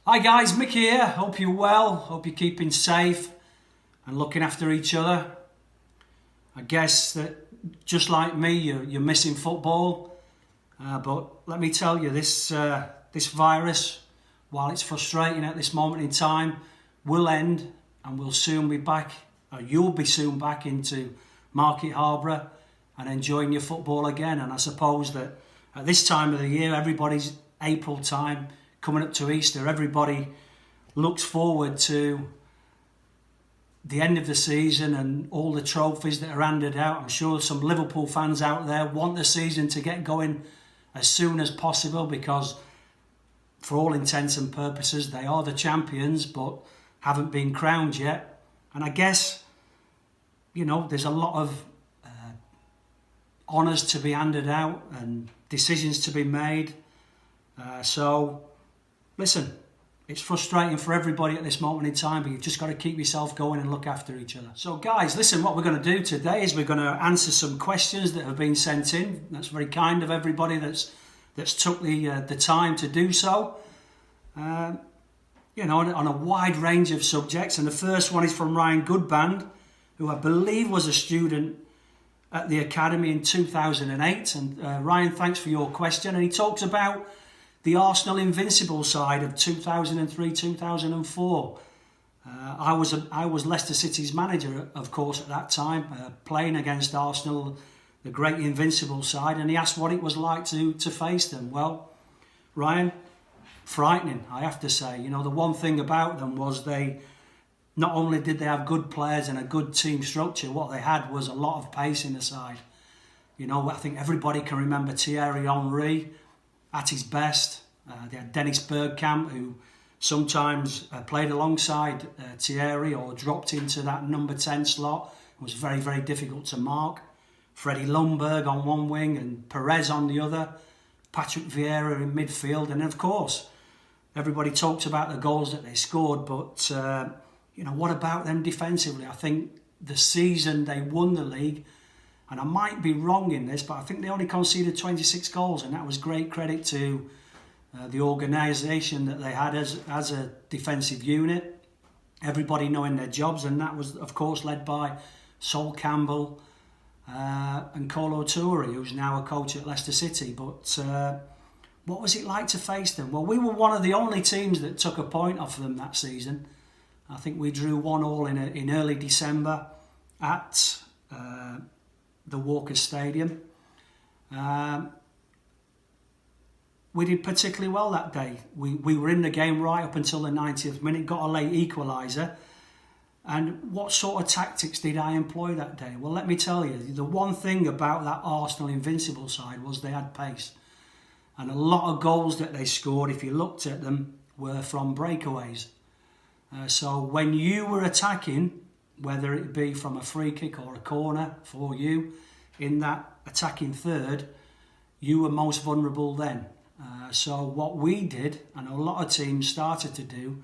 Hi guys, Micky here. Hope you're well. Hope you're keeping safe and looking after each other. I guess that just like me, you're missing football. But let me tell you, this virus, while it's frustrating at this moment in time, will end and we'll soon be back, or you'll be soon back into Market Harborough and enjoying your football again. And I suppose that at this time of the year, everybody's April time, coming up to Easter, everybody looks forward to the end of the season and all the trophies that are handed out. I'm sure some Liverpool fans out there want the season to get going as soon as possible because for all intents and purposes they are the champions but haven't been crowned yet. And I guess, there's a lot of honours to be handed out and decisions to be made. So listen, it's frustrating for everybody at this moment in time, but you've just got to keep yourself going and look after each other. So guys, listen, what we're going to do today is we're going to answer some questions that have been sent in. That's very kind of everybody that's took the time to do so. On a wide range of subjects. And the first one is from Ryan Goodband, who I believe was a student at the Academy in 2008. And Ryan, thanks for your question. And he talks about the Arsenal invincible side of 2003-2004. I was Leicester City's manager, of course, at that time, playing against Arsenal, the great invincible side, and he asked what it was like to face them. Well, Ryan, frightening, I have to say. The one thing about them was not only did they have good players and a good team structure, what they had was a lot of pace in the side. I think everybody can remember Thierry Henry at his best. They had Dennis Bergkamp, who sometimes played alongside Thierry or dropped into that number 10 slot. It was very, very difficult to mark. Freddie Ljungberg on one wing and Perez on the other. Patrick Vieira in midfield. And of course, everybody talks about the goals that they scored, but what about them defensively? I think the season they won the league, and I might be wrong in this, but I think they only conceded 26 goals, and that was great credit to the organisation that they had as a defensive unit. Everybody knowing their jobs, and that was, of course, led by Sol Campbell and Kolo Toure, who's now a coach at Leicester City. But what was it like to face them? Well, we were one of the only teams that took a point off them that season. I think we drew 1-1 in early December at the Walker Stadium. We did particularly well that day. We were in the game right up until the 90th minute, got a late equaliser. And what sort of tactics did I employ that day? Well, let me tell you, the one thing about that Arsenal invincible side was they had pace. And a lot of goals that they scored, if you looked at them, were from breakaways. So when you were attacking, whether it be from a free kick or a corner for you, in that attacking third, you were most vulnerable then. So what we did, and a lot of teams started to do,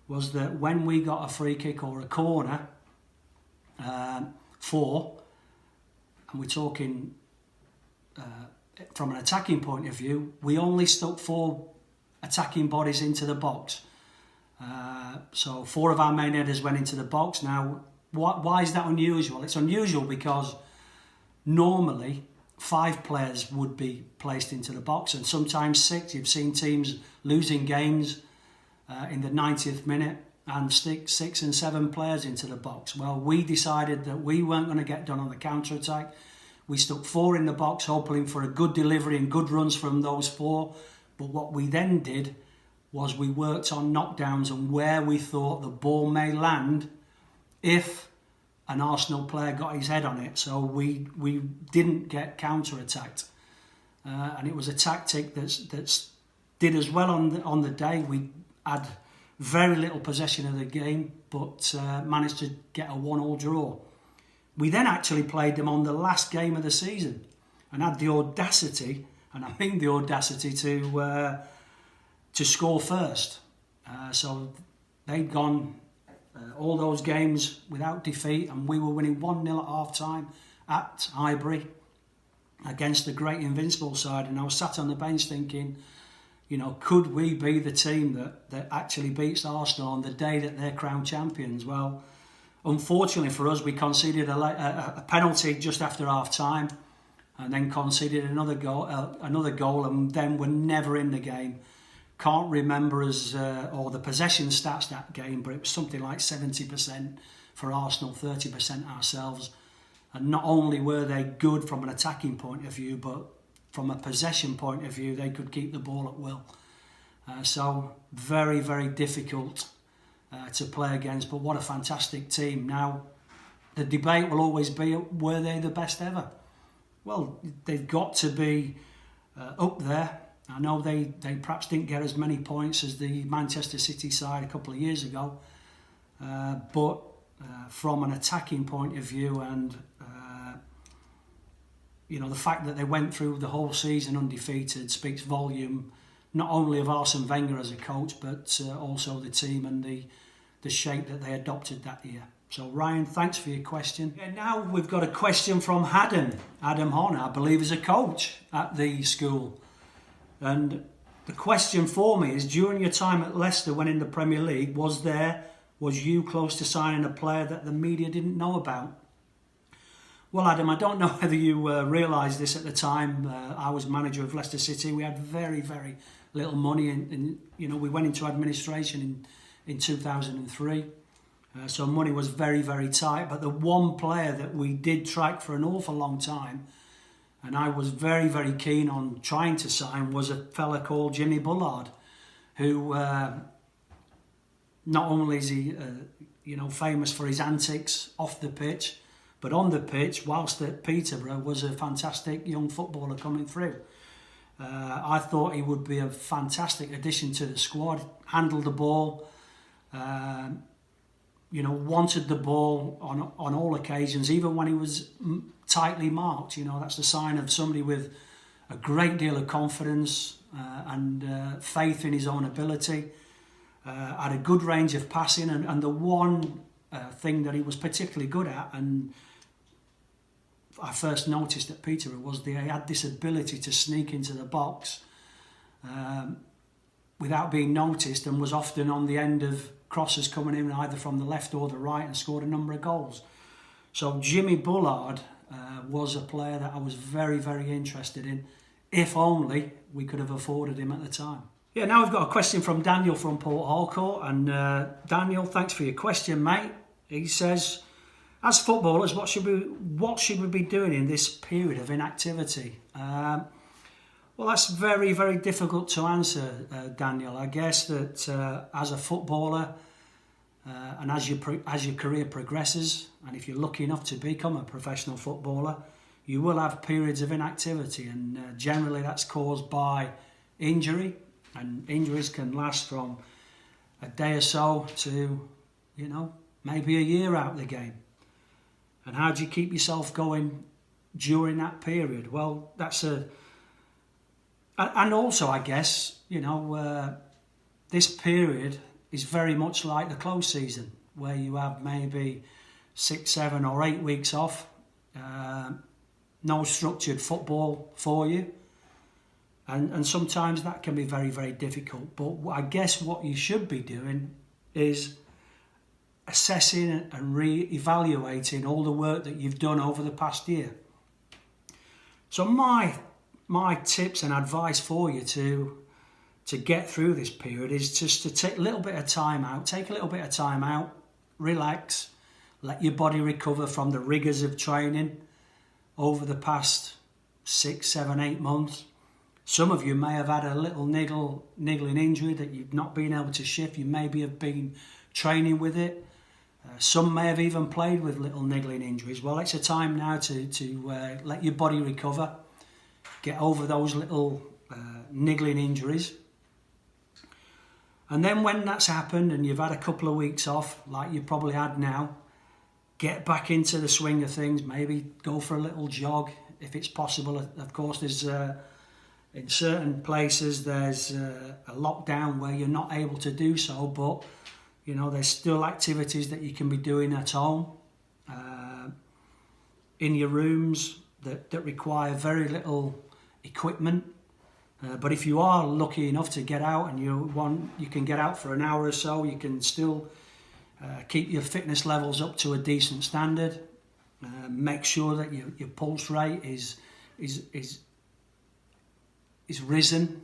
was that when we got a free kick or a corner, and we're talking from an attacking point of view, we only stuck 4 attacking bodies into the box. So 4 of our main headers went into the box. Now, why is that unusual? It's unusual because normally 5 players would be placed into the box, and sometimes 6. You've seen teams losing games in the 90th minute and stick 6 and 7 players into the box. Well, we decided that we weren't going to get done on the counter-attack. We stuck 4 in the box, hoping for a good delivery and good runs from those 4. But what we then did was we worked on knockdowns and where we thought the ball may land if an Arsenal player got his head on it. So we didn't get counter-attacked. And it was a tactic that's did as well on the day. We had very little possession of the game, but managed to get a 1-1 draw. We then actually played them on the last game of the season and had the audacity, and I mean the audacity, to score first. So they'd gone all those games without defeat, and we were winning 1-0 at half-time at Highbury against the great invincible side. And I was sat on the bench thinking, You know, could we be the team that actually beats Arsenal on the day that they're crowned champions? Well, unfortunately for us, we conceded a penalty just after half time, and then conceded another goal, and then we're never in the game. Can't remember or the possession stats that game, but it was something like 70% for Arsenal, 30% ourselves. And not only were they good from an attacking point of view, but from a possession point of view, they could keep the ball at will. So very, very difficult to play against, but what a fantastic team. Now, the debate will always be, were they the best ever? Well, they've got to be up there. I know they perhaps didn't get as many points as the Manchester City side a couple of years ago, but from an attacking point of view, and you know, the fact that they went through the whole season undefeated speaks volume, not only of Arsene Wenger as a coach, but also the team and the shape that they adopted that year. So Ryan, thanks for your question. And now we've got a question from Adam Horner, I believe is a coach at the school. And the question for me is, during your time at Leicester when in the Premier League, was you close to signing a player that the media didn't know about? Well, Adam, I don't know whether you realised this at the time. I was manager of Leicester City. We had very, very little money, and you know, we went into administration in 2003. So money was very, very tight. But the one player that we did track for an awful long time, and I was very, very keen on trying to sign, was a fella called Jimmy Bullard, who not only is he famous for his antics off the pitch, but on the pitch, whilst at Peterborough, was a fantastic young footballer coming through. I thought he would be a fantastic addition to the squad, handled the ball, wanted the ball on all occasions, even when he was tightly marked. You know, that's a sign of somebody with a great deal of confidence and faith in his own ability. Had a good range of passing, and the one thing that he was particularly good at, and I first noticed at Peterborough, was he had this ability to sneak into the box without being noticed, and was often on the end of crosses coming in either from the left or the right, and scored a number of goals. So Jimmy Bullard was a player that I was very, very interested in, if only we could have afforded him at the time. Yeah, now we've got a question from Daniel from Port Harcourt, and Daniel, thanks for your question, mate. He says, as footballers, what should we be doing in this period of inactivity? Well, that's very, very difficult to answer, Daniel. I guess that as a footballer, and as your career progresses, and if you're lucky enough to become a professional footballer, you will have periods of inactivity, and generally that's caused by injury, and injuries can last from a day or so to, maybe a year out of the game. And how do you keep yourself going during that period? Well, and also, I guess, this period is very much like the close season, where you have maybe 6, 7 or 8 weeks off, no structured football for you. And sometimes that can be very, very difficult. But I guess what you should be doing is assessing and re-evaluating all the work that you've done over the past year. So my tips and advice for you to get through this period is just to take a little bit of time out, relax, let your body recover from the rigours of training over the past 6, 7, 8 months. Some of you may have had a little niggling injury that you've not been able to shift. You maybe have been training with it. Some may have even played with little niggling injuries. Well, it's a time now to let your body recover, get over those little niggling injuries. And then when that's happened and you've had a couple of weeks off, like you probably had now, get back into the swing of things. Maybe go for a little jog if it's possible. Of course, there's in certain places there's a lockdown where you're not able to do so, but there's still activities that you can be doing at home, in your rooms that require very little equipment. But if you are lucky enough to get out and you can get out for an hour or so, you can still keep your fitness levels up to a decent standard. Make sure that your pulse rate is risen.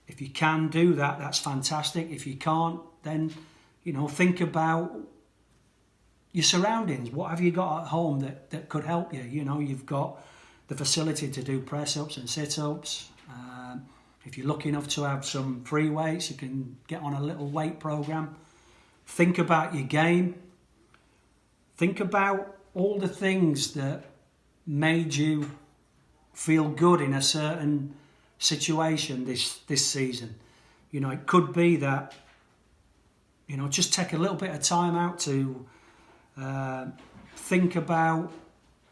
If you can do that, that's fantastic. If you can't, then think about your surroundings. What have you got at home that could help you? You've got the facility to do press-ups and sit-ups. If you're lucky enough to have some free weights, you can get on a little weight program. Think about your game. Think about all the things that made you feel good in a certain situation this season. It could be that, just take a little bit of time out to think about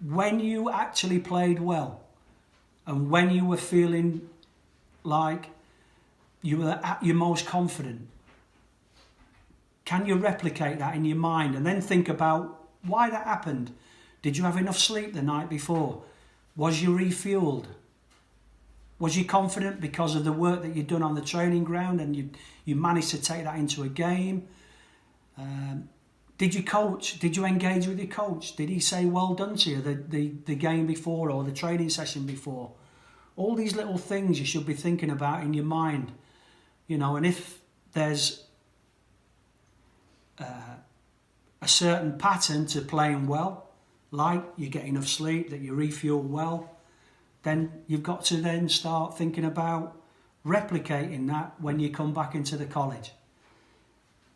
when you actually played well and when you were feeling like you were at your most confident. Can you replicate that in your mind and then think about why that happened? Did you have enough sleep the night before? Was you refueled? Was you confident because of the work that you'd done on the training ground and you managed to take that into a game? Did you coach? Did you engage with your coach? Did he say well done to you the game before or the training session before? All these little things you should be thinking about in your mind. And if there's a certain pattern to playing well, like you get enough sleep, that you refuel well, then you've got to then start thinking about replicating that when you come back into the college.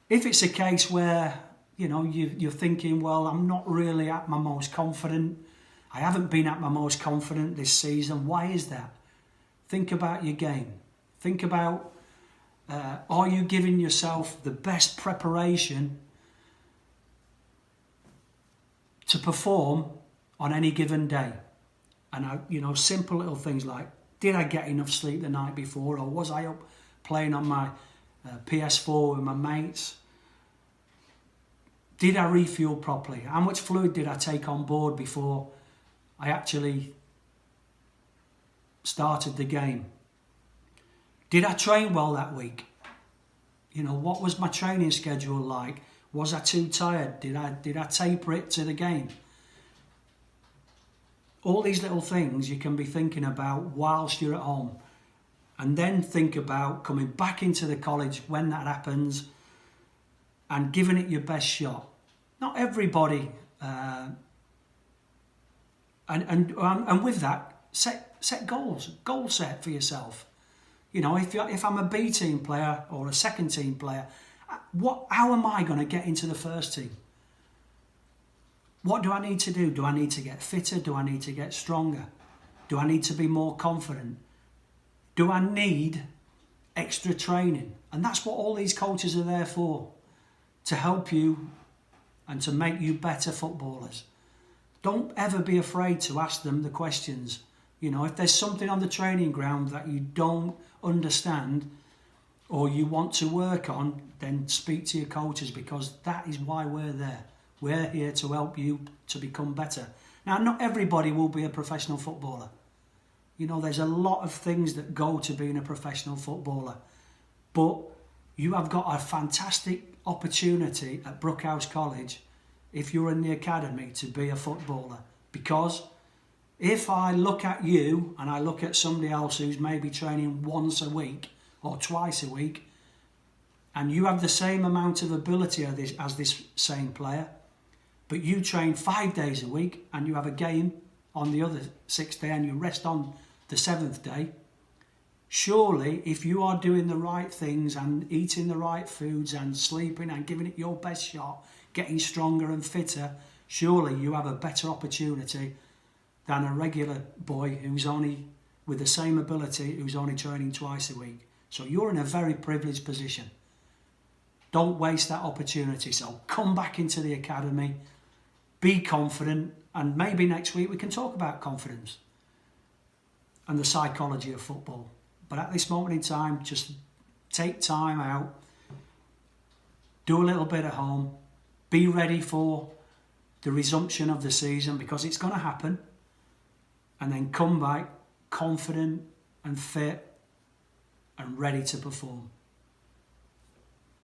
If it's a case where you're thinking, well, I'm not really at my most confident, I haven't been at my most confident this season, why is that? Think about your game. Think about, are you giving yourself the best preparation to perform on any given day? And simple little things like, did I get enough sleep the night before, or was I up playing on my PS4 with my mates? Did I refuel properly? How much fluid did I take on board before I actually started the game? Did I train well that week? What was my training schedule like? Was I too tired? Did I taper it to the game? All these little things you can be thinking about whilst you're at home. And then think about coming back into the college when that happens and giving it your best shot. Not everybody, and with that, set goals. Goal set for yourself. If I'm a B team player or a second team player, how am I going to get into the first team? What do I need to do? Do I need to get fitter? Do I need to get stronger? Do I need to be more confident? Do I need extra training? And that's what all these coaches are there for, to help you and to make you better footballers. Don't ever be afraid to ask them the questions. If there's something on the training ground that you don't understand or you want to work on, then speak to your coaches, because that is why we're there. We're here to help you to become better. Now, not everybody will be a professional footballer. There's a lot of things that go to being a professional footballer. But you have got a fantastic opportunity at Brookhouse College, if you're in the academy, to be a footballer. Because if I look at you and I look at somebody else who's maybe training once a week or twice a week, and you have the same amount of ability as this same player, but you train 5 days a week and you have a game on the other 6th day and you rest on the 7th day, surely if you are doing the right things and eating the right foods and sleeping and giving it your best shot, getting stronger and fitter, surely you have a better opportunity than a regular boy who's only with the same ability, who's only training twice a week. So you're in a very privileged position. Don't waste that opportunity. So come back into the academy, be confident, and maybe next week we can talk about confidence and the psychology of football. But at this moment in time, just take time out, do a little bit at home, be ready for the resumption of the season, because it's going to happen, and then come back confident, and fit and ready to perform.